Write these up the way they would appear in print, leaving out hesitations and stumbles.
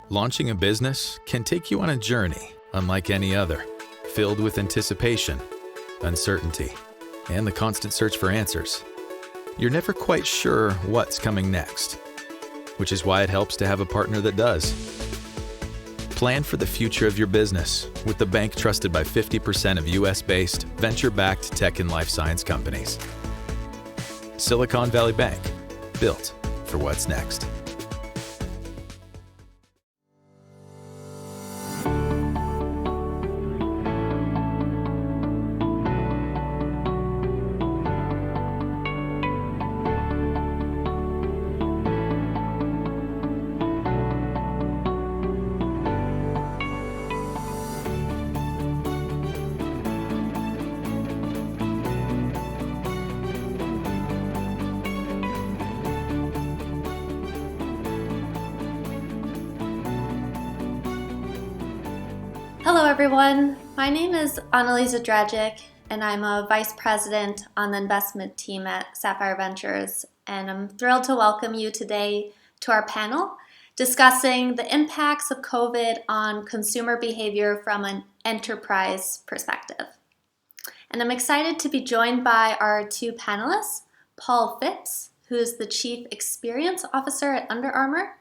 Launching a business can take you on a journey unlike any other, filled with anticipation, uncertainty, and the constant search for answers. You're never quite sure what's coming next, which is why it helps to have a partner that does. Plan for the future of your business with the bank trusted by 50% of US-based, venture-backed tech and life science companies. Silicon Valley Bank, built for what's next. Hello everyone, my name is Annalisa Dragic and I'm a Vice President on the investment team at Sapphire Ventures, and I'm thrilled to welcome you today to our panel discussing the impacts of COVID on consumer behavior from an enterprise perspective. And I'm excited to be joined by our two panelists, Paul Fipps, who is the Chief Experience Officer at Under Armour,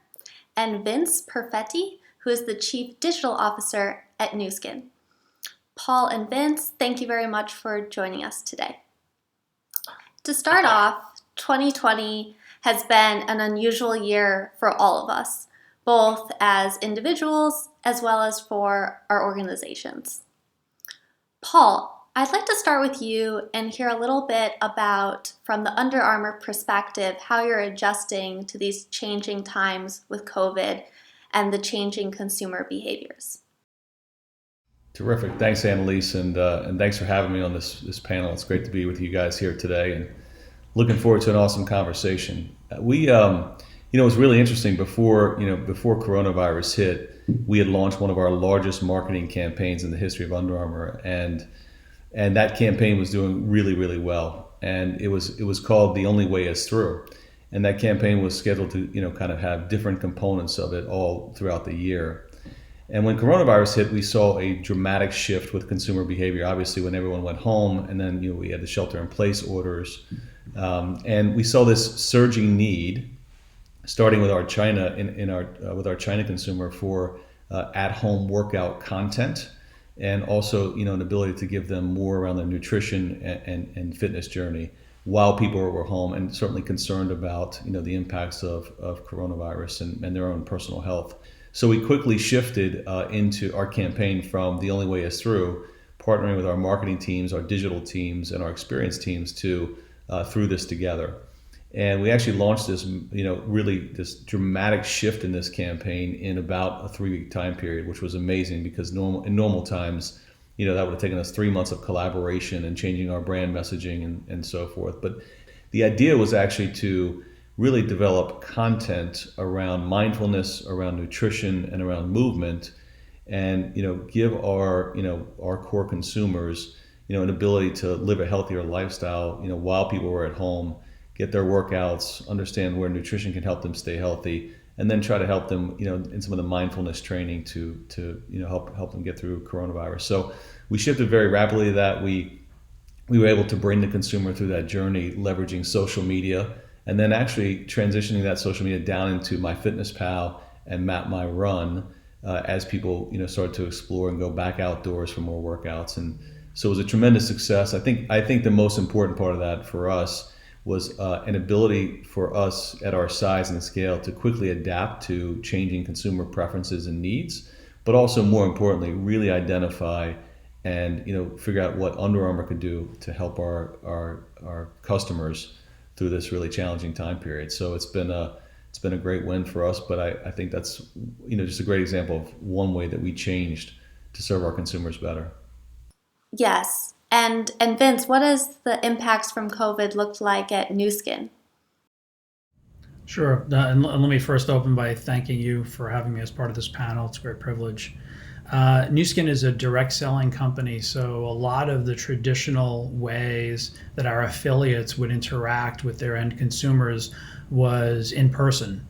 and Vince Perfetti, who is the Chief Digital Officer at Nu Skin. Paul and Vince, thank you very much for joining us today. To start off, 2020 has been an unusual year for all of us, both as individuals as well as for our organizations. Paul, I'd like to start with you and hear a little bit about, from the Under Armour perspective, how you're adjusting to these changing times with COVID and the changing consumer behaviors. Terrific. Thanks, Annalise, and thanks for having me on this panel. It's great to be with you guys here today, and looking forward to an awesome conversation. It was really interesting before coronavirus hit. We had launched one of our largest marketing campaigns in the history of Under Armour, and that campaign was doing really, really well. And it was called "The Only Way Is Through," and that campaign was scheduled to kind of have different components of it all throughout the year. And when coronavirus hit, we saw a dramatic shift with consumer behavior. Obviously, when everyone went home, and then we had the shelter-in-place orders, and we saw this surging need, starting with our China with our China consumer for at-home workout content, and also an ability to give them more around their nutrition and fitness journey while people were home, and certainly concerned about the impacts of coronavirus and their own personal health. So we quickly shifted into our campaign from "The Only Way Is Through," partnering with our marketing teams, our digital teams, and our experience teams to through this together. And we actually launched this, really this dramatic shift in this campaign in about a 3-week time period, which was amazing because in normal times, that would have taken us 3 months of collaboration and changing our brand messaging and so forth. But the idea was actually to really develop content around mindfulness, around nutrition, and around movement, and give our core consumers an ability to live a healthier lifestyle while people were at home, get their workouts, understand where nutrition can help them stay healthy, and then try to help them in some of the mindfulness training to help them get through coronavirus. So we shifted very rapidly to that. We were able to bring the consumer through that journey, leveraging social media, and then actually transitioning that social media down into MyFitnessPal and Map My Run as people started to explore and go back outdoors for more workouts. And so it was a tremendous success. I think the most important part of that for us was an ability for us at our size and scale to quickly adapt to changing consumer preferences and needs, but also more importantly, really identify and figure out what Under Armour could do to help our customers through this really challenging time period. So it's been a great win for us, but I think that's just a great example of one way that we changed to serve our consumers better. Yes, and Vince, what has the impacts from COVID looked like at Nu Skin? Sure, and let me first open by thanking you for having me as part of this panel. It's a great privilege. Nu Skin is a direct selling company, so a lot of the traditional ways that our affiliates would interact with their end consumers was in person.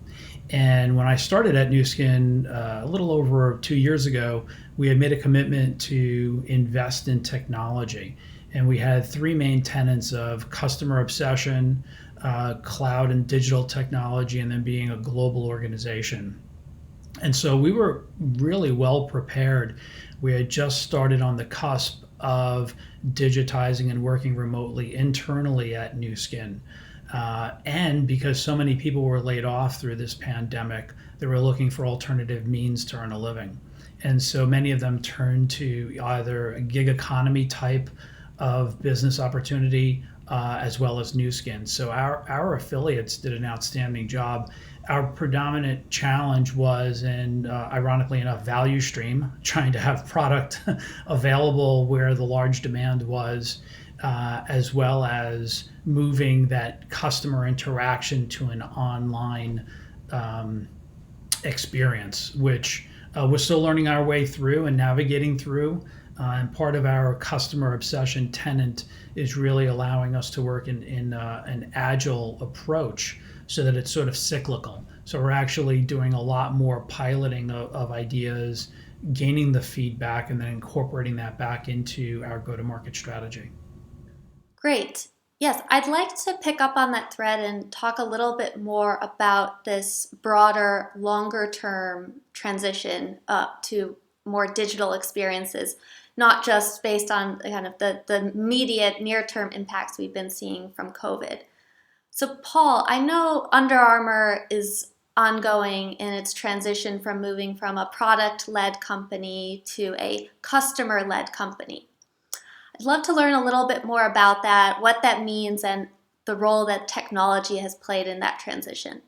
And when I started at Nu Skin a little over 2 years ago, we had made a commitment to invest in technology. And we had three main tenets of customer obsession, cloud and digital technology, and then being a global organization. And so we were really well prepared. We had just started on the cusp of digitizing and working remotely internally at Nu Skin. And because so many people were laid off through this pandemic, they were looking for alternative means to earn a living. And so many of them turned to either a gig economy type of business opportunity as well as Nu Skin. So our affiliates did an outstanding job. Our predominant challenge was in, ironically enough, value stream, trying to have product available where the large demand was, as well as moving that customer interaction to an online experience, which we're still learning our way through and navigating through. And part of our customer obsession tenet is really allowing us to work in an agile approach so that it's sort of cyclical. So we're actually doing a lot more piloting of ideas, gaining the feedback, and then incorporating that back into our go-to-market strategy. Great. Yes, I'd like to pick up on that thread and talk a little bit more about this broader, longer term transition up to more digital experiences, not just based on kind of the immediate near term impacts we've been seeing from COVID. So, Paul, I know Under Armour is ongoing in its transition from moving from a product led company to a customer led company. I'd love to learn a little bit more about that, what that means, and the role that technology has played in that transition.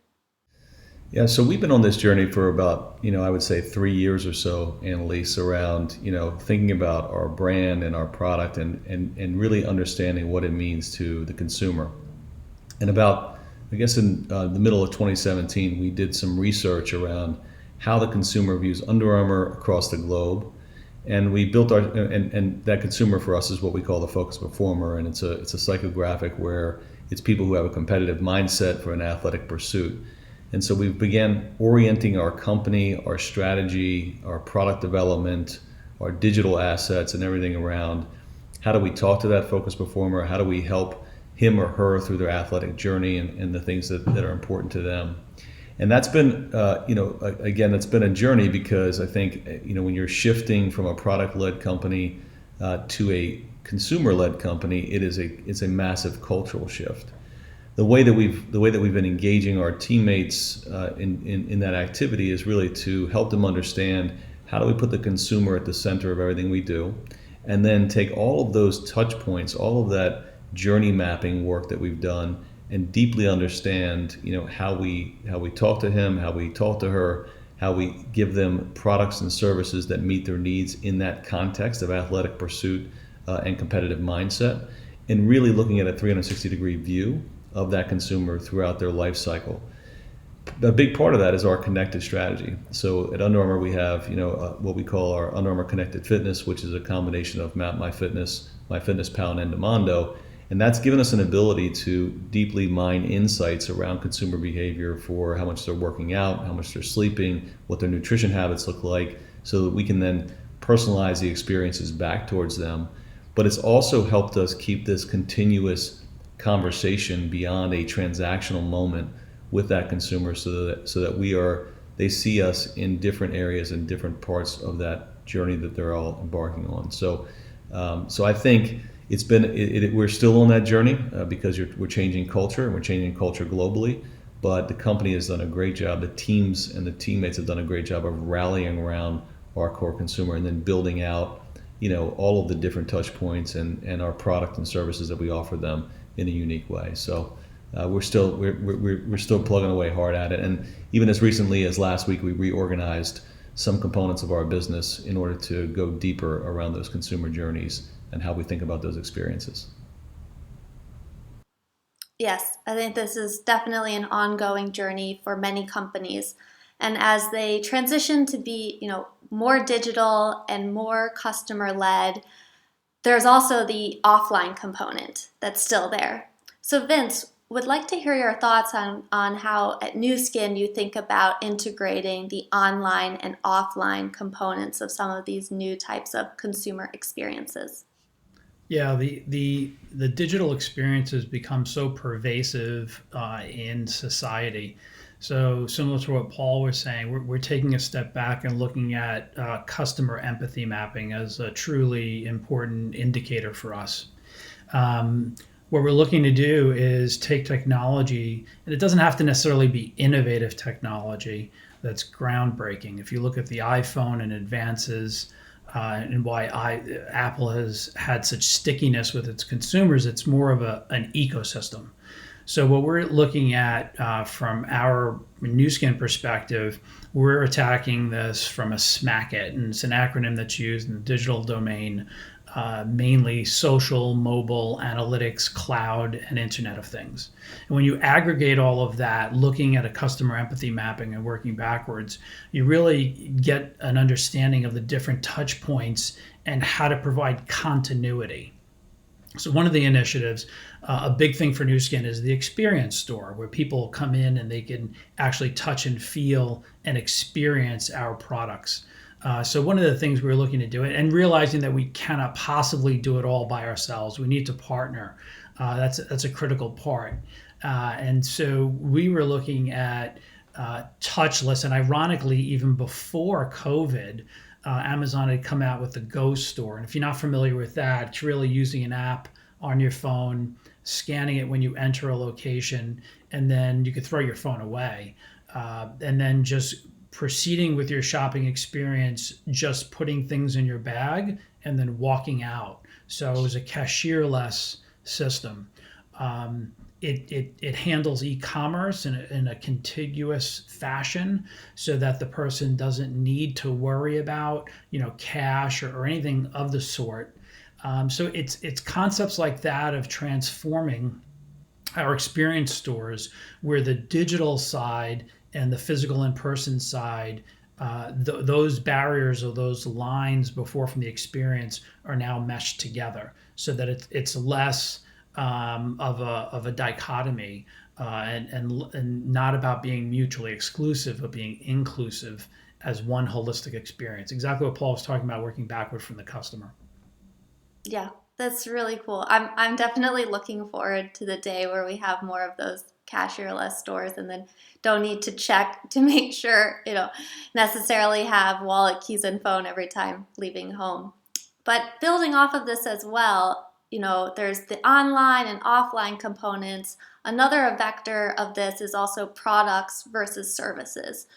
Yeah, so we've been on this journey for about, I would say 3 years or so, Annalise, around, thinking about our brand and our product and really understanding what it means to the consumer. And about, I guess in the middle of 2017, we did some research around how the consumer views Under Armour across the globe. And we built and that consumer for us is what we call the focus performer. And it's a psychographic where it's people who have a competitive mindset for an athletic pursuit. And so we began orienting our company, our strategy, our product development, our digital assets and everything around how do we talk to that focus performer? How do we help him or her through their athletic journey and the things that are important to them? And that's been, again, that's been a journey because I think, when you're shifting from a product-led company to a consumer-led company, it's a massive cultural shift. The way that we've been engaging our teammates in that activity is really to help them understand how do we put the consumer at the center of everything we do, and then take all of those touch points, all of that journey mapping work that we've done, and deeply understand, how we talk to him, how we talk to her, how we give them products and services that meet their needs in that context of athletic pursuit and competitive mindset, and really looking at a 360-degree view of that consumer throughout their life cycle. A big part of that is our connected strategy. So at Under Armour, we have what we call our Under Armour Connected Fitness, which is a combination of MapMyFitness, MyFitnessPal, and Endomondo. And that's given us an ability to deeply mine insights around consumer behavior for how much they're working out, how much they're sleeping, what their nutrition habits look like, so that we can then personalize the experiences back towards them. But it's also helped us keep this continuous conversation beyond a transactional moment with that consumer so that they see us in different areas and different parts of that journey that they're all embarking on. So I think it's been we're still on that journey because we're changing culture and we're changing culture globally, but the company has done a great job. The teams and the teammates have done a great job of rallying around our core consumer and then building out all of the different touch points and our product and services that we offer them in a unique way. So we're still plugging away hard at it. And even as recently as last week, we reorganized some components of our business in order to go deeper around those consumer journeys and how we think about those experiences. Yes, I think this is definitely an ongoing journey for many companies. And as they transition to be, more digital and more customer led, there's also the offline component that's still there. So Vince, would like to hear your thoughts on how at Nu Skin you think about integrating the online and offline components of some of these new types of consumer experiences. Yeah, the digital experience has become so pervasive in society. So similar to what Paul was saying, we're taking a step back and looking at customer empathy mapping as a truly important indicator for us. What we're looking to do is take technology, and it doesn't have to necessarily be innovative technology that's groundbreaking. If you look at the iPhone and advances, and why Apple has had such stickiness with its consumers, it's more of an ecosystem. So what we're looking at from our Nu Skin perspective, we're attacking this from a SMAC it, and it's an acronym that's used in the digital domain, mainly social, mobile, analytics, cloud, and Internet of Things. And when you aggregate all of that, looking at a customer empathy mapping and working backwards, you really get an understanding of the different touch points and how to provide continuity. So one of the initiatives, a big thing for Nu Skin, is the experience store, where people come in and they can actually touch and feel and experience our products. So one of the things we're looking to do, and realizing that we cannot possibly do it all by ourselves, we need to partner. That's a critical part. And so we were looking at touchless, and ironically, even before COVID, Amazon had come out with the Go store. And if you're not familiar with that, it's really using an app on your phone, scanning it when you enter a location, and then you could throw your phone away. And then just proceeding with your shopping experience, just putting things in your bag and then walking out. So it was a cashierless system. It handles e-commerce in a contiguous fashion, so that the person doesn't need to worry about cash or anything of the sort. So it's concepts like that of transforming our experience stores, where the digital side and the physical in-person side, those barriers or those lines before from the experience are now meshed together, so that it's less of a dichotomy, and not about being mutually exclusive, but being inclusive as one holistic experience. Exactly what Paul was talking about, working backward from the customer. Yeah, that's really cool. I'm definitely looking forward to the day where we have more of those cashierless stores, and then don't need to check to make sure, necessarily have wallet, keys, and phone every time leaving home. But building off of this as well, there's the online and offline components. Another vector of this is also products versus services.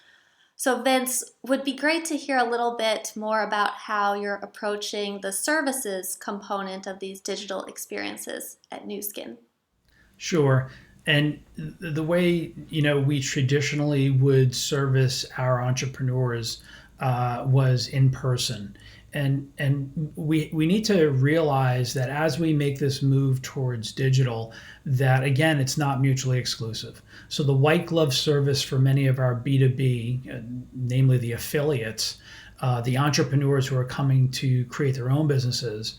So Vince, would be great to hear a little bit more about how you're approaching the services component of these digital experiences at Nu Skin. Sure. And the way we traditionally would service our entrepreneurs was in person. And we need to realize that as we make this move towards digital, that again, it's not mutually exclusive. So the white glove service for many of our B2B, namely the affiliates, the entrepreneurs who are coming to create their own businesses,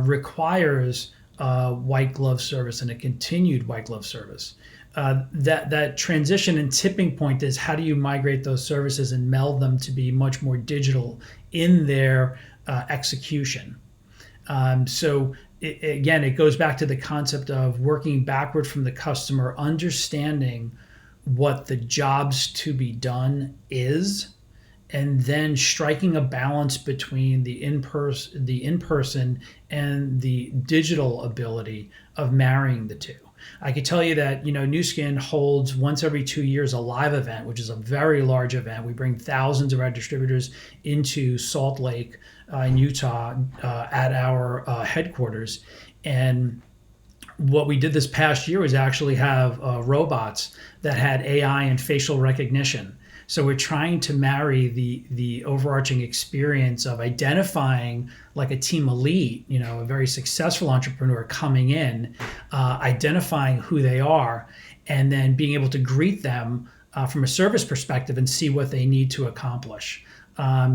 requires white glove service and a continued white glove service. That transition and tipping point is, how do you migrate those services and meld them to be much more digital in their execution? So again, it goes back to the concept of working backward from the customer, understanding what the jobs to be done is, and then striking a balance between the in-person and the digital ability of marrying the two. I could tell you that Nu Skin holds once every 2 years a live event, which is a very large event. We bring thousands of our distributors into Salt Lake in Utah at our headquarters. And what we did this past year was actually have robots that had AI and facial recognition. So we're trying to marry the overarching experience of identifying like a team elite, a very successful entrepreneur coming in, identifying who they are, and then being able to greet them from a service perspective and see what they need to accomplish.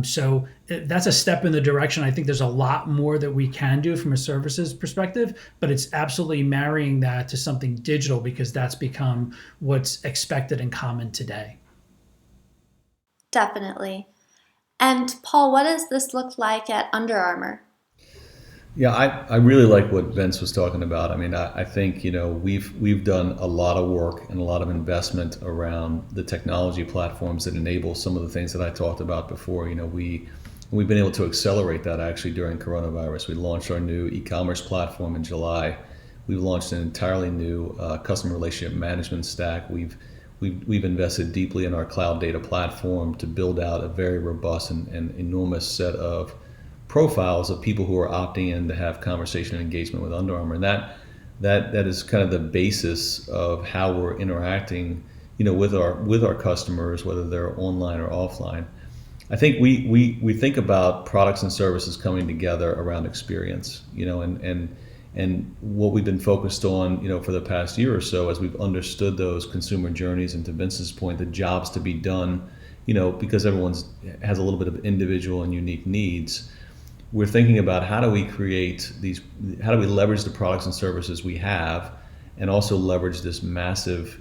So that's a step in the direction. I think there's a lot more that we can do from a services perspective, but it's absolutely marrying that to something digital because that's become what's expected and common today. Definitely. And Paul, what does this look like at Under Armour? Yeah, I really like what Vince was talking about. I mean, I think, we've done a lot of work and a lot of investment around the technology platforms that enable some of the things that I talked about before. We've been able to accelerate that actually during coronavirus. We launched our new e-commerce platform in July. We've launched an entirely new customer relationship management stack. We've invested deeply in our cloud data platform to build out a very robust and enormous set of profiles of people who are opting in to have conversation and engagement with Under Armour, and that is kind of the basis of how we're interacting, with our customers, whether they're online or offline. I think we think about products and services coming together around experience, and what we've been focused on, for the past year or so, as we've understood those consumer journeys, and to Vince's point, the jobs to be done, because everyone has a little bit of individual and unique needs. We're thinking about how do we leverage the products and services we have, and also leverage this massive,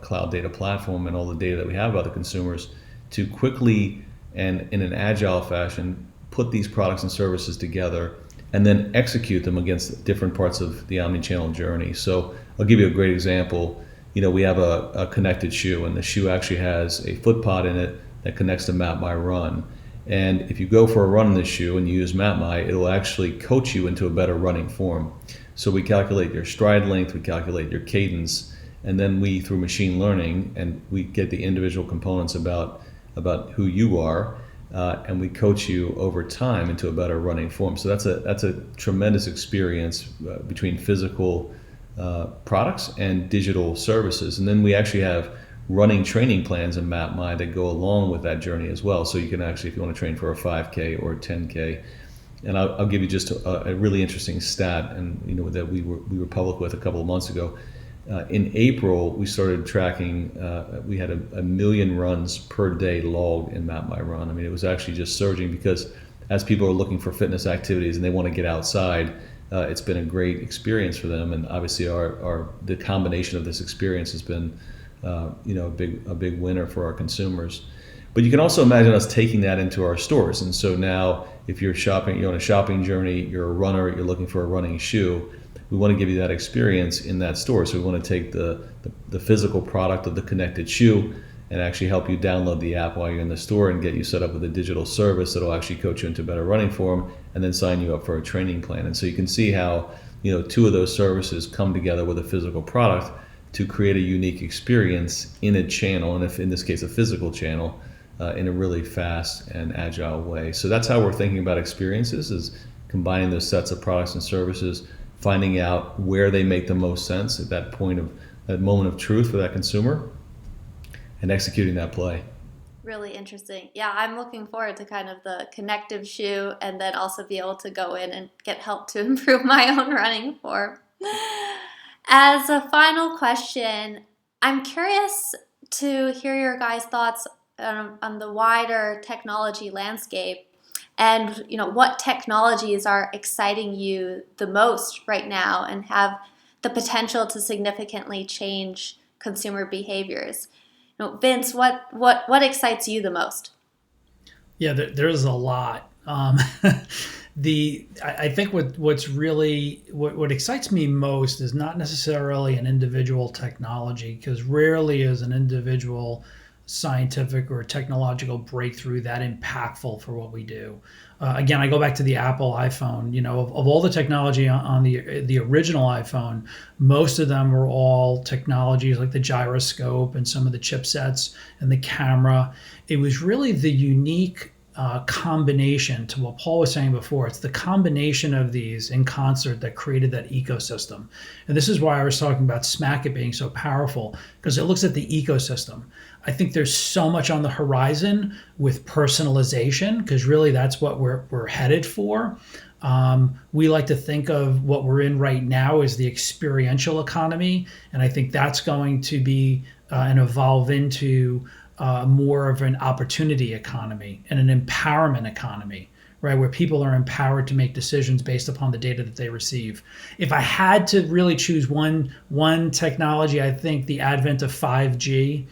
cloud data platform and all the data that we have about the consumers to quickly and in an agile fashion put these products and services together and then execute them against different parts of the omnichannel journey. So I'll give you a great example. We have a connected shoe, and the shoe actually has a foot pod in it that connects to Map My Run. And if you go for a run in this shoe and you use MapMy, it will actually coach you into a better running form. So we calculate your stride length, we calculate your cadence, and then we, through machine learning, and we get the individual components about who you are, and we coach you over time into a better running form. So that's a tremendous experience between physical products and digital services. And then we actually have running training plans in MapMy that go along with that journey as well. So you can actually, if you want to train for a 5K or a 10K, and I'll give you just a really interesting stat, and that we were public with a couple of months ago. In April, we started tracking. We had a million runs per day logged in Map My Run. I mean, it was actually just surging because as people are looking for fitness activities and they want to get outside, it's been a great experience for them. And obviously, the combination of this experience has been a big winner for our consumers. But you can also imagine us taking that into our stores. And so now, if you're on a shopping journey, you're a runner, you're looking for a running shoe, we want to give you that experience in that store. So we want to take the physical product of the connected shoe and actually help you download the app while you're in the store and get you set up with a digital service that'll actually coach you into better running form and then sign you up for a training plan. And so you can see how two of those services come together with a physical product to create a unique experience in a channel, and if in this case a physical channel, in a really fast and agile way. So that's how we're thinking about experiences, is combining those sets of products and services, finding out where they make the most sense at that moment of truth for that consumer, and executing that play. Really interesting. Yeah, I'm looking forward to kind of the connective shoe, and then also be able to go in and get help to improve my own running form. As a final question, I'm curious to hear your guys' thoughts on the wider technology landscape, and what technologies are exciting you the most right now and have the potential to significantly change consumer behaviors. Vince, what excites you the most? Yeah, there's a lot. I think what excites me most is not necessarily an individual technology, because rarely is an individual scientific or technological breakthrough that impactful for what we do. Again, I go back to the Apple iPhone. Of all the technology on the original iPhone, most of them were all technologies like the gyroscope and some of the chipsets and the camera. It was really the unique combination, to what Paul was saying before. It's the combination of these in concert that created that ecosystem. And this is why I was talking about Smack It being so powerful, because it looks at the ecosystem. I think there's so much on the horizon with personalization, because really that's what we're headed for. We like to think of what we're in right now as the experiential economy, and I think that's going to be and evolve into more of an opportunity economy and an empowerment economy, right? Where people are empowered to make decisions based upon the data that they receive. If I had to really choose one technology, I think the advent of 5G,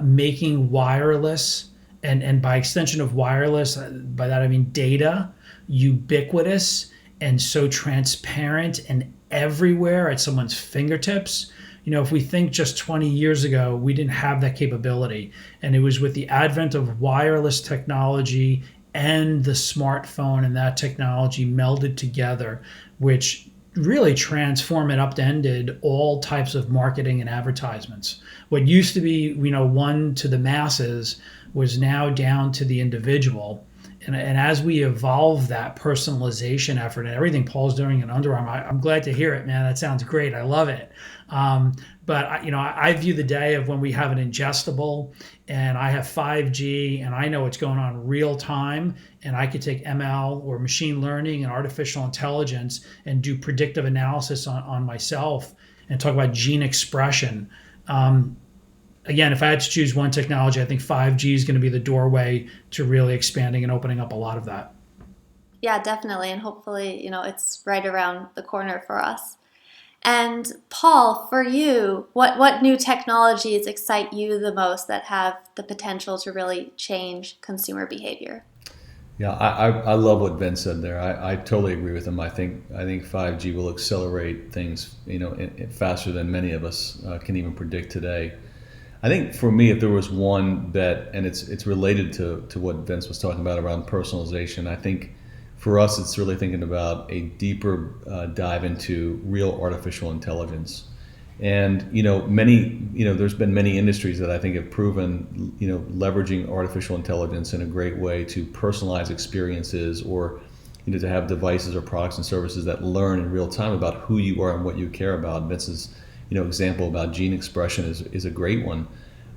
making wireless and by extension of wireless, by that I mean data, ubiquitous and so transparent and everywhere at someone's fingertips. If we think just 20 years ago, we didn't have that capability. And it was with the advent of wireless technology and the smartphone and that technology melded together, which really transformed and upended all types of marketing and advertisements. What used to be, one to the masses was now down to the individual. And as we evolve that personalization effort and everything Paul's doing in Under Armour, I'm glad to hear it, man. That sounds great. I love it. But I view the day of when we have an ingestible and I have 5G and I know what's going on real time, and I could take ML or machine learning and artificial intelligence and do predictive analysis on myself and talk about gene expression. Again, if I had to choose one technology, I think 5G is going to be the doorway to really expanding and opening up a lot of that. Yeah, definitely. And hopefully, it's right around the corner for us. And Paul, for you, what new technologies excite you the most that have the potential to really change consumer behavior? Yeah, I love what Ben said there. I totally agree with him. I think 5G will accelerate things, faster than many of us can even predict today. I think for me, if there was one bet, and it's related to what Vince was talking about around personalization, I think for us, it's really thinking about a deeper dive into real artificial intelligence. And there's been many industries that I think have proven leveraging artificial intelligence in a great way to personalize experiences, or to have devices or products and services that learn in real time about who you are and what you care about. Vince's example about gene expression is a great one.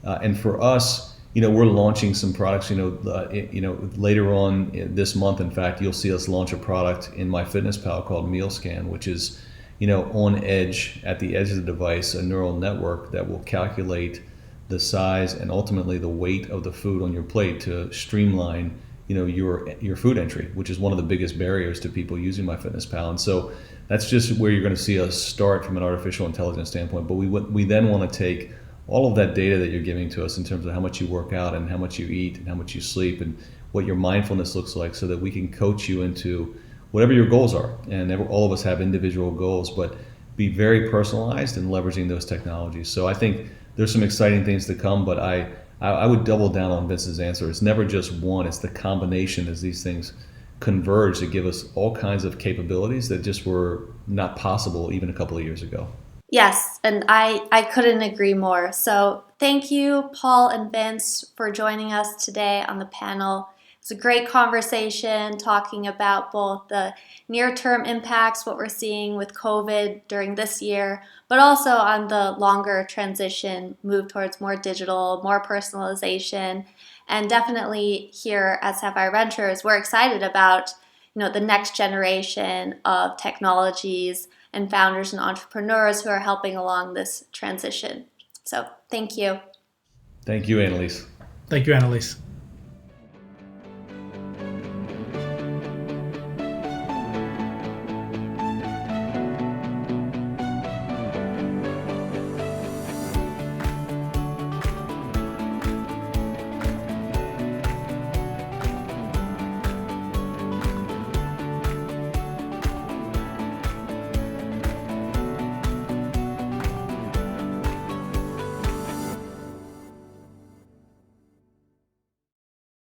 And for us, we're launching some products. Later on this month, in fact, you'll see us launch a product in MyFitnessPal called Meal Scan, which is on edge, at the edge of the device, a neural network that will calculate the size and ultimately the weight of the food on your plate to streamline your food entry, which is one of the biggest barriers to people using MyFitnessPal. And so that's just where you're going to see us start from an artificial intelligence standpoint. But we then want to take all of that data that you're giving to us in terms of how much you work out and how much you eat and how much you sleep and what your mindfulness looks like, so that we can coach you into whatever your goals are. And all of us have individual goals, but be very personalized and leveraging those technologies. So I think there's some exciting things to come, but I would double down on Vince's answer. It's never just one, it's the combination as these things converge to give us all kinds of capabilities that just were not possible even a couple of years ago. Yes, and I couldn't agree more. So thank you, Paul and Vince, for joining us today on the panel. It's a great conversation talking about both the near-term impacts, what we're seeing with COVID during this year, but also on the longer transition, move towards more digital, more personalization. And definitely here at Sapphire Ventures, we're excited about the next generation of technologies and founders and entrepreneurs who are helping along this transition. So thank you. Thank you, Annalise. Thank you, Annalise.